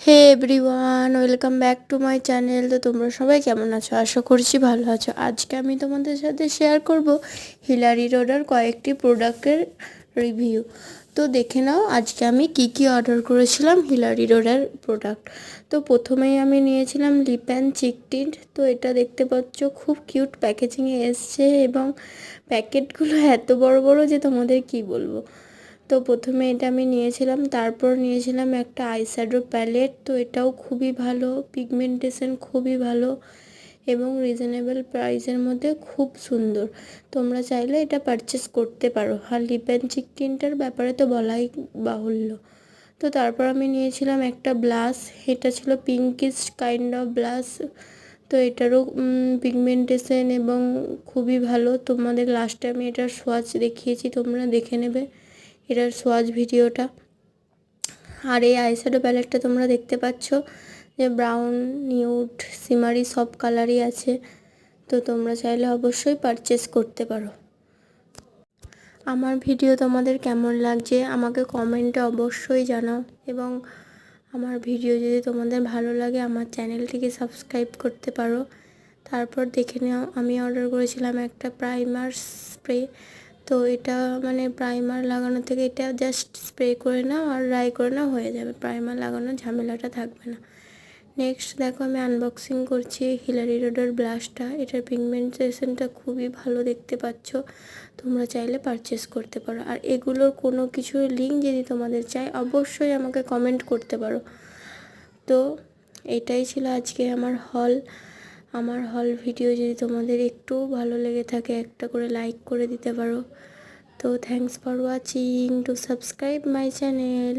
Hey everyone, welcome back to my channel. তো তোমরা সবাই কেমন আছো? আশা করছি ভালো আছো। আজকে আমি তোমাদের সাথে শেয়ার করব হিলারি রোডার কয়েকটি প্রোডাক্টের রিভিউ। তো দেখে নাও আজকে আমি কি অর্ডার করেছিলাম হিলারি রোডার প্রোডাক্ট। তো প্রথমেই আমি নিয়েছিলাম লিপ অ্যান্ড চিক টিন্ট। তো এটা দেখতে পাচ্ছ খুব কিউট প্যাকেজিংয়ে এসছে এবং প্যাকেটগুলো এত বড় বড় যে তোমাদের কি বলবো। তো প্রথমে এটা আমি নিয়েছিলাম, তারপর নিয়েছিলাম একটা আইশ্যাডো প্যালেট। তো এটাও খুবই ভালো, পিগমেন্টেশন খুবই ভালো এবং রিজনেবল প্রাইসের মধ্যে খুব সুন্দর। তোমরা চাইলে এটা পারচেস করতে পারো। আর লিপ অ্যান্ড চিক টিন্টের ব্যাপারে তো বলাই বাহুল্য। তো তারপর আমি নিয়েছিলাম একটা ব্লাশ। এটা ছিল পিঙ্কিশ কাইন্ড অফ ব্লাশ। তো এটারও পিগমেন্টেশন এবং খুবই ভালো। তোমাদের লাস্টে আমি এটার সোয়াচ দেখিয়েছি, তোমরা দেখে নেবে এটার সোয়াচ ভিডিওটা। আর এই আইশ্যাডো প্যালেটটা তোমরা দেখতে পাচ্ছ যে ব্রাউন, নিউড, সিমারি সব কালারই আছে। তো তোমরা চাইলে অবশ্যই পারচেস করতে পারো। আমার ভিডিও তোমাদের কেমন লাগছে আমাকে কমেন্টে অবশ্যই জানাও এবং আমার ভিডিও যদি তোমাদের ভালো লাগে আমার চ্যানেলটিকে সাবস্ক্রাইব করতে পারো। তারপর দেখে নাও আমি অর্ডার করেছিলাম একটা প্রাইমার স্প্রে। তো এটা মানে প্রাইমার লাগানো থেকে এটা জাস্ট স্প্রে করে নাও আর ড্রাই করে নাও, হয়ে যাবে। প্রাইমার লাগানোর ঝামেলাটা থাকবে না। নেক্সট দেখো আমি আনবক্সিং করছি হিলারি রোডার ব্লাশটা। এটার পিগমেন্টেশনটা খুবই ভালো দেখতে পাচ্ছ। তোমরা চাইলে পারচেস করতে পারো। আর এগুলোর কোনো কিছুর লিঙ্ক যদি তোমাদের চাই অবশ্যই আমাকে কমেন্ট করতে পারো। তো এটাই ছিল আজকে আমার হল ভিডিও। যদি তোমাদের একটু ভালো লেগে থাকে একটা করে লাইক করে দিতে পারো। তো thanks for watching, to subscribe my channel.